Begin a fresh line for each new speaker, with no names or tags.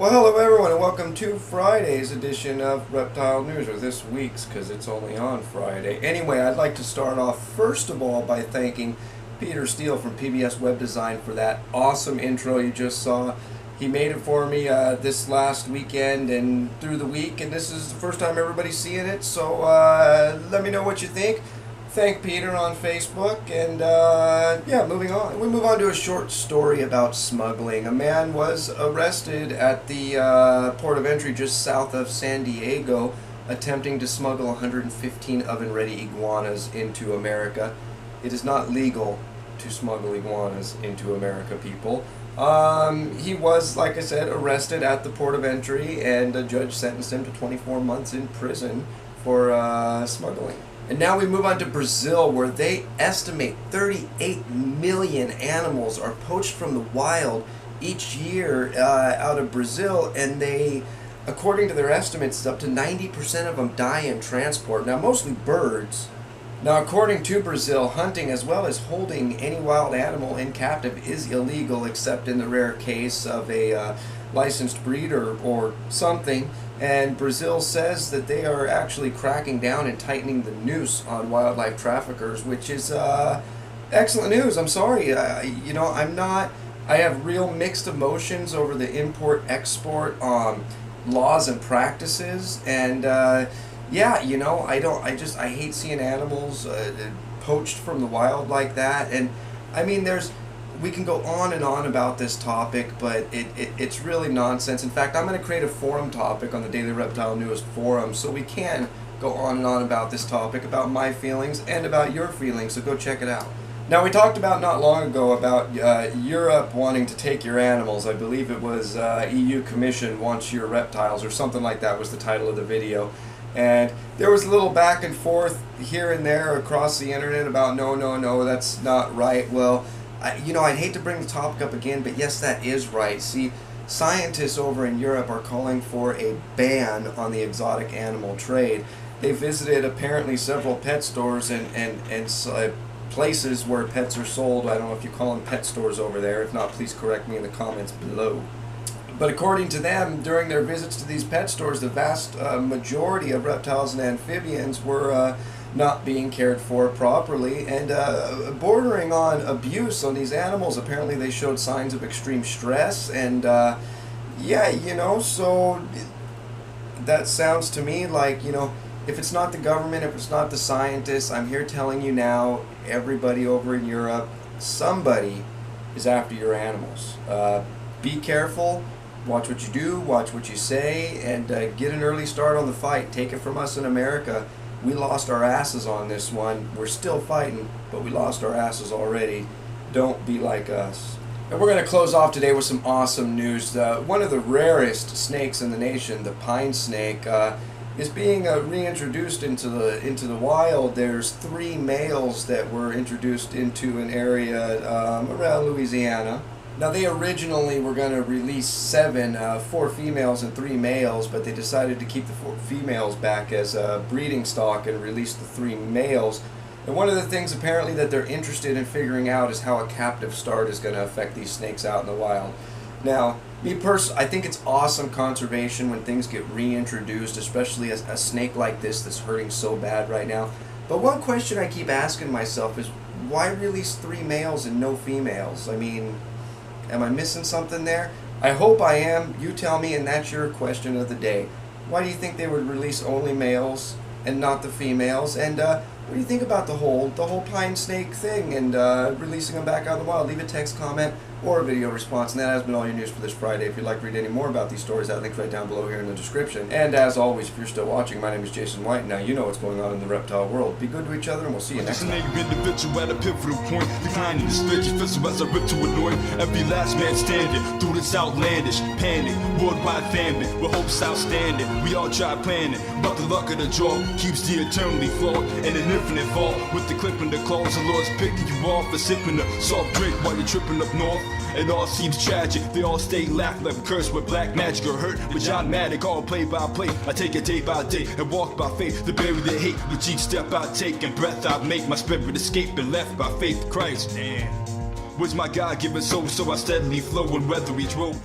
Well, hello everyone, and welcome to Friday's edition of Reptile News, or this week's, because it's only on Friday. Anyway, I'd like to start off, first of all, by thanking Peter Steele from PBS Web Design for that awesome intro you just saw. He made it for me this last weekend and through the week, and this is the first time everybody's seeing it, so let me know what you think. Thank Peter on Facebook, and yeah, moving on. We move on to a short story about smuggling. A man was arrested at the port of entry just south of San Diego, attempting to smuggle 115 oven-ready iguanas into America. It is not legal to smuggle iguanas into America, people. He was, like I said, arrested at the port of entry, and a judge sentenced him to 24 months in prison for smuggling. And now we move on to Brazil, where they estimate 38 million animals are poached from the wild each year out of Brazil, and they, according to their estimates, up to 90% of them die in transport. Now, mostly birds. Now, according to Brazil, hunting as well as holding any wild animal in captive is illegal, except in the rare case of a licensed breeder or something. And Brazil says that they are actually cracking down and tightening the noose on wildlife traffickers, which is excellent news. I'm sorry, I have real mixed emotions over the import-export laws and practices, and yeah, I hate seeing animals poached from the wild like that. And I mean, we can go on and on about this topic, but it's really nonsense. In fact, I'm going to create a forum topic on the Daily Reptile News forum, so we can go on and on about this topic, about my feelings and about your feelings, so go check it out. Now, we talked about not long ago about Europe wanting to take your animals. I believe it was EU Commission wants your reptiles, or something like that was the title of the video. And there was a little back and forth here and there across the internet about no, that's not right. Well, I'd hate to bring the topic up again, but yes, that is right. See, scientists over in Europe are calling for a ban on the exotic animal trade. They visited apparently several pet stores and places where pets are sold. I don't know if you call them pet stores over there. If not, please correct me in the comments below. But according to them, during their visits to these pet stores, the vast majority of reptiles and amphibians were not being cared for properly, and bordering on abuse on these animals. Apparently they showed signs of extreme stress, and so that sounds to me like, if it's not the government, if it's not the scientists, I'm here telling you now, everybody over in Europe, somebody is after your animals. Be careful. Watch what you do, watch what you say, and get an early start on the fight. Take it from us in America. We lost our asses on this one. We're still fighting, but we lost our asses already. Don't be like us. And we're going to close off today with some awesome news. One of the rarest snakes in the nation, the pine snake, is being reintroduced into the wild. There's 3 males that were introduced into an area around Louisiana. Now, they originally were going to release 7, 4 females and 3 males, but they decided to keep the 4 females back as a breeding stock and release the 3 males. And one of the things apparently that they're interested in figuring out is how a captive start is going to affect these snakes out in the wild. Now, me personally, I think it's awesome conservation when things get reintroduced, especially a snake like this that's hurting so bad right now. But one question I keep asking myself is, why release 3 males and no females? I mean, am I missing something there? I hope I am. You tell me, and that's your question of the day. Why do you think they would release only males and not the females? And what do you think about the whole pine snake thing and releasing them back out in the wild? Leave a text comment or a video response. And that has been all your news for this Friday. If you'd like to read any more about these stories, that link's right down below here in the description. And as always, if you're still watching, my name is Jason White. Now you know what's going on in the reptile world. Be good to each other, and we'll see you next time.
Individual at a pivotal point, declining the stretch official as I rip to annoy every last man standing through this outlandish panic, worldwide famine, with hopes outstanding. We all try planning, but the luck of the draw keeps the eternally flawed and an infinite fall. With the clip in the claws, the Lord's picking you off for sipping a soft drink while you're tripping up north. It all seems tragic, they all stay laughing like a curse with black magic or hurt with John Maddock, all play by play. I take it day by day and walk by faith to bury the hate with each step I take and breath I make. My spirit escape and left by faith in Christ. Damn. Where's my God-given soul? So I steadily flow and weather each road.